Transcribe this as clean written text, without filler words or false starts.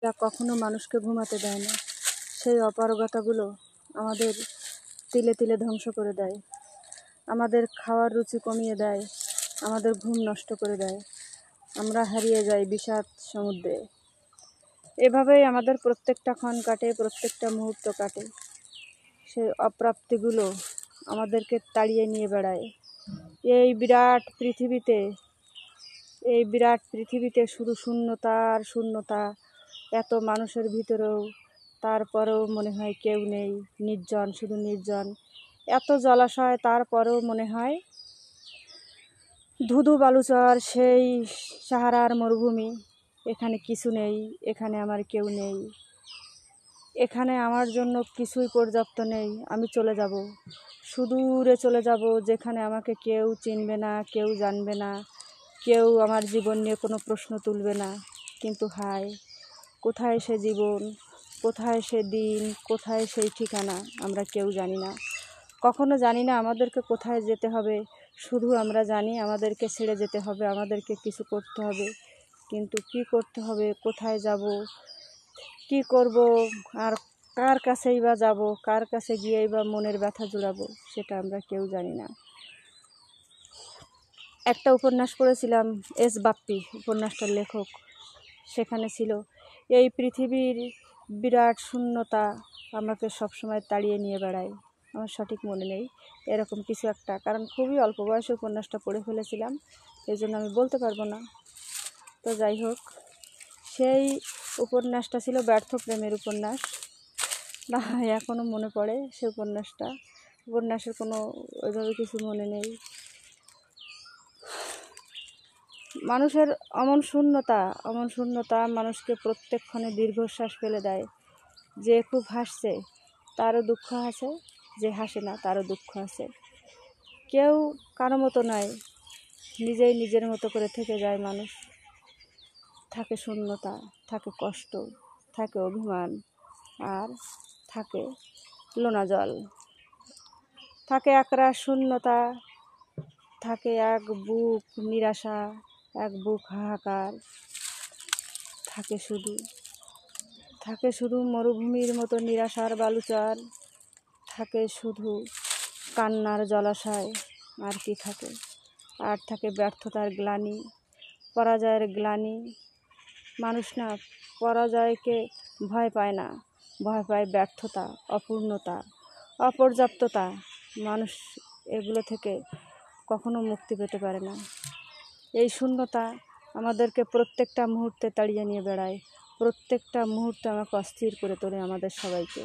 যা কখনো মানুষকে ঘুমাতে দেয় না, সেই অপারগতাগুলো আমাদের তিলে তিলে ধ্বংস করে দেয়, আমাদের খাওয়ার রুচি কমিয়ে দেয়, আমাদের ঘুম নষ্ট করে দেয়, আমরা হারিয়ে যাই বিষাদ সমুদ্রে। এভাবেই আমাদের প্রত্যেকটা ক্ষণ কাটে, প্রত্যেকটা মুহূর্ত কাটে। সেই অপ্রাপ্তিগুলো আমাদেরকে তাড়িয়ে নিয়ে বেড়ায়। এই বিরাট পৃথিবীতে শুধু শূন্যতা আর শূন্যতা। এত মানুষের ভিতরেও তারপরেও মনে হয় কেউ নেই, নির্জন, শুধু নির্জন। এত জলাশয়, তারপরেও মনে হয় ধুধু বালুচর, সেই সাহারার মরুভূমি। এখানে কিছু নেই, এখানে আমার কেউ নেই, এখানে আমার জন্য কিছুই পর্যাপ্ত নেই। আমি চলে যাব, সুদূরে চলে যাব, যেখানে আমাকে কেউ চিনবে না, কেউ জানবে না, কেউ আমার জীবন নিয়ে কোনো প্রশ্ন তুলবে না। কিন্তু হায়, কোথায় সে জীবন, কোথায় সে দিন, কোথায় সেই ঠিকানা? আমরা কেউ জানি না, কখনো জানি না আমাদেরকে কোথায় যেতে হবে। শুধু আমরা জানি আমাদেরকে ছেড়ে যেতে হবে, আমাদেরকে কিছু করতে হবে। কিন্তু কি করতে হবে, কোথায় যাব, কি করব, আর কার কাছেই বা যাব, কার কাছে গিয়েই বা মনের ব্যথা জুড়াবো, সেটা আমরা কেউ জানি না। একটা উপন্যাস পড়েছিলাম, এস বাপ্পি উপন্যাসটার লেখক। সেখানে ছিল, এই পৃথিবীর বিরাট শূন্যতা আমাকে সবসময় তাড়িয়ে নিয়ে বেড়ায়। আমার সঠিক মনে নেই, এরকম কিছু একটা, কারণ খুবই অল্প বয়সে উপন্যাসটা পড়ে ফেলেছিলাম, এই জন্য আমি বলতে পারবো না। তো যাই হোক, সেই উপন্যাসটা ছিল ব্যর্থ প্রেমের উপন্যাস। না, এখনও মনে পড়ে সেই উপন্যাসের কোনো ওইভাবে কিছু মনে নেই। মানুষের অমন শূন্যতা মানুষকে প্রত্যেকক্ষণে দীর্ঘশ্বাস ফেলে দেয়। যে খুব হাসছে তারও দুঃখ আছে, যে হাসে না তারও দুঃখ আছে। কেউ কারো মতো নয়, নিজেই নিজের মতো করে থেকে যায় মানুষ। থাকে শূন্যতা, থাকে কষ্ট, থাকে অভিমান, আর থাকে লোনা জল, থাকে একরাশ শূন্যতা, থাকে এক বুক নিরাশা, এক বুক হাহাকার, থাকে শুধু মরুভূমির মতো নিরাশার বালুচর, থাকে শুধু কান্নার জলাশয়। আর কি থাকে? আর থাকে ব্যর্থতার গ্লানি, পরাজয়ের গ্লানি। মানুষ না পরাজয়কে ভয় পায় না, ভয় পায় ব্যর্থতা, অপূর্ণতা, অপর্যাপ্ততা। মানুষ এগুলো থেকে কখনো মুক্তি পেতে পারে না। এই শূন্যতা আমাদেরকে প্রত্যেকটা মুহূর্তে তাড়িয়ে নিয়ে বেড়ায়, প্রত্যেকটা মুহূর্তে আমাকে অস্থির করে তোলে আমাদের সবাইকে।